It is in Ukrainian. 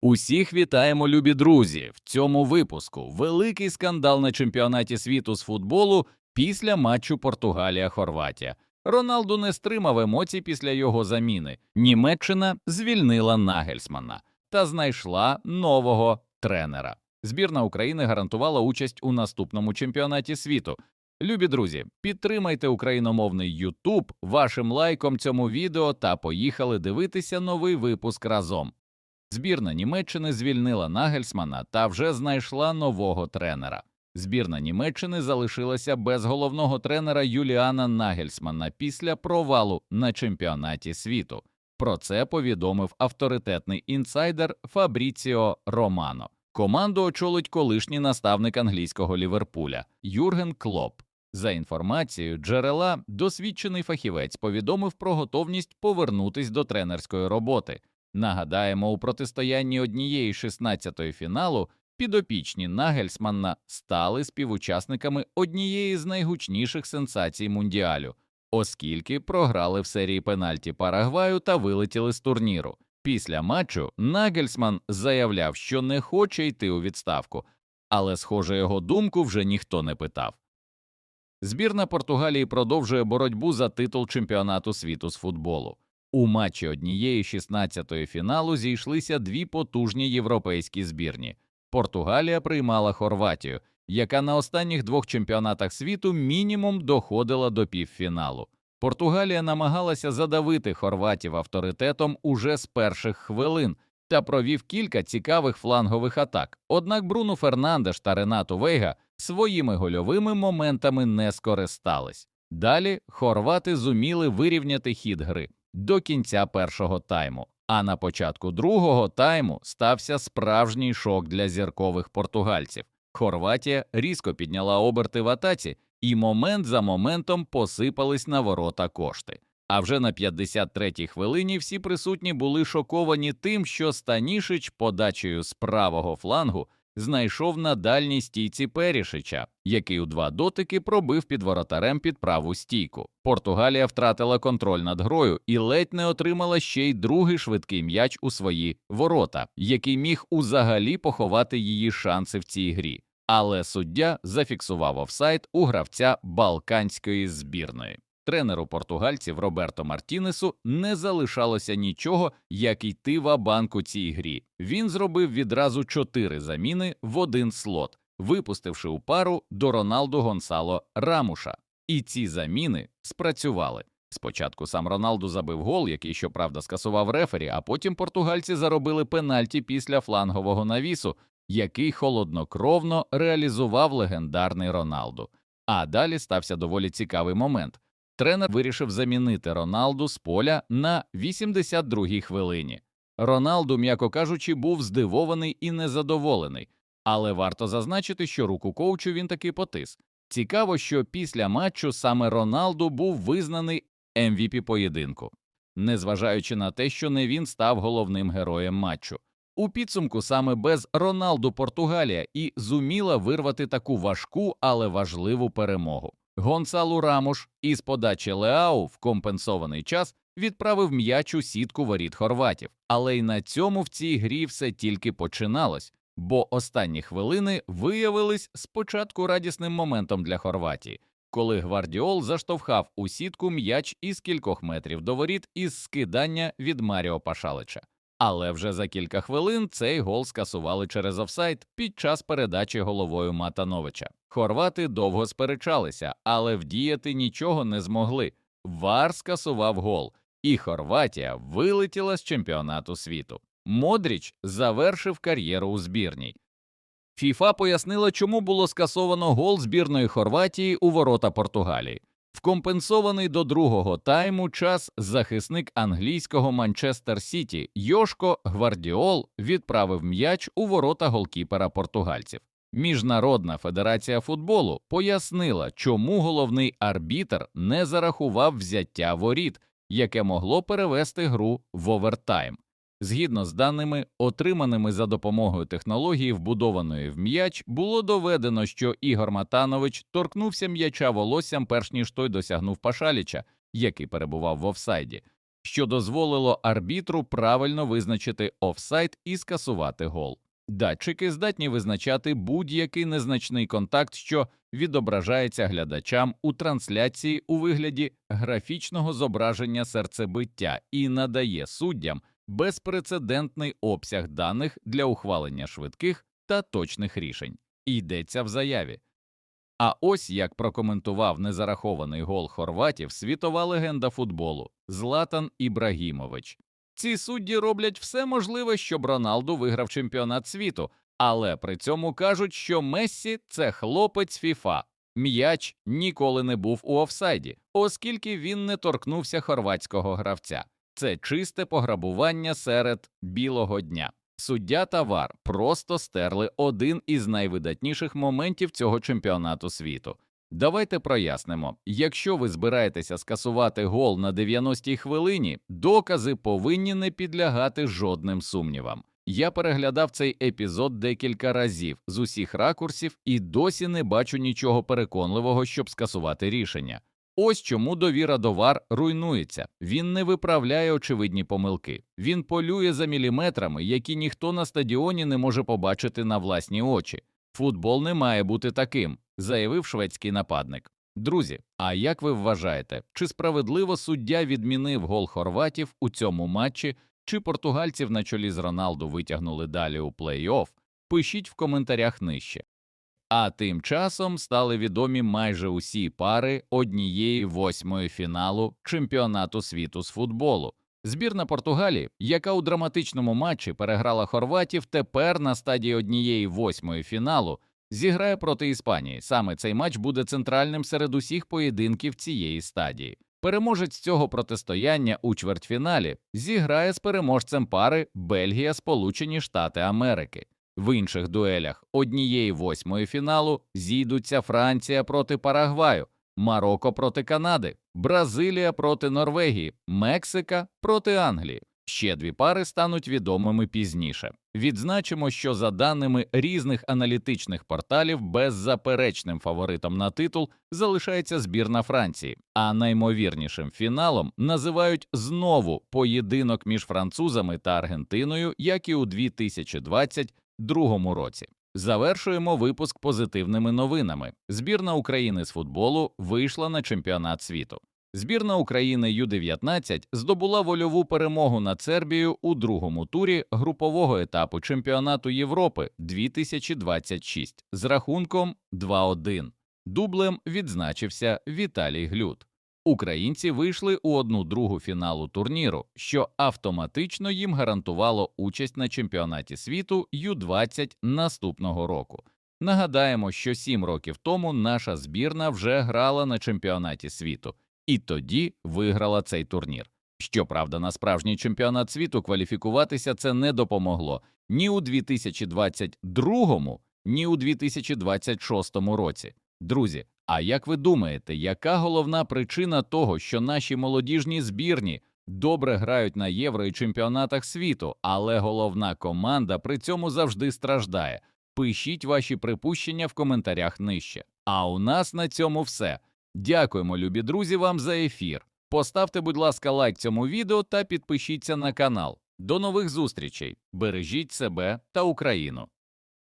Усіх вітаємо, любі друзі! В цьому випуску великий скандал на чемпіонаті світу з футболу після матчу Португалія-Хорватія. Роналду не стримав емоцій після його заміни. Німеччина звільнила Нагельсмана та знайшла нового тренера. Збірна України гарантувала участь у наступному чемпіонаті світу. Любі друзі, підтримайте україномовний YouTube вашим лайком цьому відео та поїхали дивитися новий випуск разом. Збірна Німеччини звільнила Нагельсмана та вже знайшла нового тренера. Збірна Німеччини залишилася без головного тренера Юліана Нагельсмана після провалу на чемпіонаті світу. Про це повідомив авторитетний інсайдер Фабріціо Романо. Команду очолить колишній наставник англійського Ліверпуля Юрген Клопп. За інформацією джерела, досвідчений фахівець повідомив про готовність повернутись до тренерської роботи. Нагадаємо, у протистоянні 1/16 фіналу підопічні Нагельсмана стали співучасниками однієї з найгучніших сенсацій Мундіалю, оскільки програли в серії пенальті Парагваю та вилетіли з турніру. Після матчу Нагельсман заявляв, що не хоче йти у відставку, але, схоже, його думку вже ніхто не питав. Збірна Португалії продовжує боротьбу за титул чемпіонату світу з футболу. У матчі 1/16 фіналу зійшлися дві потужні європейські збірні. Португалія приймала Хорватію, яка на останніх двох чемпіонатах світу мінімум доходила до півфіналу. Португалія намагалася задавити хорватів авторитетом уже з перших хвилин та провів кілька цікавих флангових атак. Однак Бруно Фернандеш та Ренату Вейга своїми гольовими моментами не скористались. Далі хорвати зуміли вирівняти хід гри до кінця першого тайму, а на початку другого тайму стався справжній шок для зіркових португальців. Хорватія різко підняла оберти в атаці, і момент за моментом посипались на ворота кошти. А вже на 53-й хвилині всі присутні були шоковані тим, що Станішич подачею з правого флангу знайшов на дальній стійці Перішича, який у два дотики пробив під воротарем під праву стійку. Португалія втратила контроль над грою і ледь не отримала ще й другий швидкий м'яч у свої ворота, який міг узагалі поховати її шанси в цій грі. Але суддя зафіксував офсайд у гравця балканської збірної. Тренеру португальців Роберто Мартінесу не залишалося нічого, як йти ва-банк у цій грі. Він зробив відразу 4 заміни в один слот, випустивши у пару до Роналду Гонсало Рамуша. І ці заміни спрацювали. Спочатку сам Роналду забив гол, який, щоправда, скасував рефері, а потім португальці заробили пенальті після флангового навісу, який холоднокровно реалізував легендарний Роналду. А далі стався доволі цікавий момент. Тренер вирішив замінити Роналду з поля на 82-й хвилині. Роналду, м'яко кажучи, був здивований і незадоволений, але варто зазначити, що руку коучу він таки потис. Цікаво, що після матчу саме Роналду був визнаний MVP поєдинку, незважаючи на те, що не він став головним героєм матчу. У підсумку саме без Роналду Португалія і зуміла вирвати таку важку, але важливу перемогу. Гонсалу Рамуш із подачі Леау в компенсований час відправив м'яч у сітку воріт хорватів. Але й на цьому в цій грі все тільки починалось, бо останні хвилини виявились спочатку радісним моментом для Хорватії, коли Гвардіол заштовхав у сітку м'яч із кількох метрів до воріт із скидання від Маріо Пашалича. Але вже за кілька хвилин цей гол скасували через офсайд під час передачі головою Матановича. Хорвати довго сперечалися, але вдіяти нічого не змогли. ВАР скасував гол, і Хорватія вилетіла з чемпіонату світу. Модріч завершив кар'єру у збірній. ФІФА пояснила, чому було скасовано гол збірної Хорватії у ворота Португалії. В компенсований до другого тайму час захисник англійського Манчестер Сіті Йошко Гвардіол відправив м'яч у ворота голкіпера португальців. Міжнародна федерація футболу пояснила, чому головний арбітр не зарахував взяття воріт, яке могло перевести гру в овертайм. Згідно з даними, отриманими за допомогою технології, вбудованої в м'яч, було доведено, що Ігор Матанович торкнувся м'яча волоссям, перш ніж той досягнув Пашаліча, який перебував в офсайді. що дозволило арбітру правильно визначити офсайд і скасувати гол. Датчики здатні визначати будь-який незначний контакт, що відображається глядачам у трансляції у вигляді графічного зображення серцебиття і надає суддям безпрецедентний обсяг даних для ухвалення швидких та точних рішень. Йдеться в заяві. А ось як прокоментував незарахований гол хорватів світова легенда футболу Златан Ібрагімович. Ці судді роблять все можливе, щоб Роналду виграв чемпіонат світу, але при цьому кажуть, що Мессі – це хлопець ФІФА. М'яч ніколи не був у офсайді, оскільки він не торкнувся хорватського гравця. Це чисте пограбування серед білого дня. Суддя та ВАР просто стерли один із найвидатніших моментів цього чемпіонату світу. Давайте прояснимо, якщо ви збираєтеся скасувати гол на 90-й хвилині, докази повинні не підлягати жодним сумнівам. Я переглядав цей епізод декілька разів з усіх ракурсів і досі не бачу нічого переконливого, щоб скасувати рішення. Ось чому довіра до ВАР руйнується. Він не виправляє очевидні помилки. Він полює за міліметрами, які ніхто на стадіоні не може побачити на власні очі. Футбол не має бути таким, заявив шведський нападник. Друзі, а як ви вважаєте, чи справедливо суддя відмінив гол хорватів у цьому матчі, чи португальців на чолі з Роналду витягнули далі у плей-офф? Пишіть в коментарях нижче. А тим часом стали відомі майже усі пари 1/8 фіналу чемпіонату світу з футболу. Збірна Португалії, яка у драматичному матчі переграла хорватів, тепер на стадії 1/8 фіналу зіграє проти Іспанії. Саме цей матч буде центральним серед усіх поєдинків цієї стадії. Переможець цього протистояння у чвертьфіналі зіграє з переможцем пари Бельгія-Сполучені Штати Америки. В інших дуелях 1/8 фіналу зійдуться Франція проти Парагваю, Марокко проти Канади, Бразилія проти Норвегії, Мексика проти Англії. Ще дві пари стануть відомими пізніше. Відзначимо, що за даними різних аналітичних порталів, беззаперечним фаворитом на титул залишається збірна Франції, а наймовірнішим фіналом називають знову поєдинок між французами та Аргентиною, як і у 2022 році. Завершуємо випуск позитивними новинами. Збірна України з футболу вийшла на чемпіонат світу. Збірна України Ю-19 здобула вольову перемогу над Сербією у другому турі групового етапу Чемпіонату Європи 2026 з рахунком 2-1. Дублем відзначився Віталій Глюд. Українці вийшли у 1/2 фіналу турніру, що автоматично їм гарантувало участь на чемпіонаті світу Ю-20 наступного року. Нагадаємо, що 7 років тому наша збірна вже грала на чемпіонаті світу. І тоді виграла цей турнір. Щоправда, на справжній чемпіонат світу кваліфікуватися це не допомогло ні у 2022, ні у 2026 році. Друзі, а як ви думаєте, яка головна причина того, що наші молодіжні збірні добре грають на Євро і чемпіонатах світу, але головна команда при цьому завжди страждає? Пишіть ваші припущення в коментарях нижче. А у нас на цьому все. Дякуємо, любі друзі, вам за ефір. Поставте, будь ласка, лайк цьому відео та підпишіться на канал. До нових зустрічей. Бережіть себе та Україну.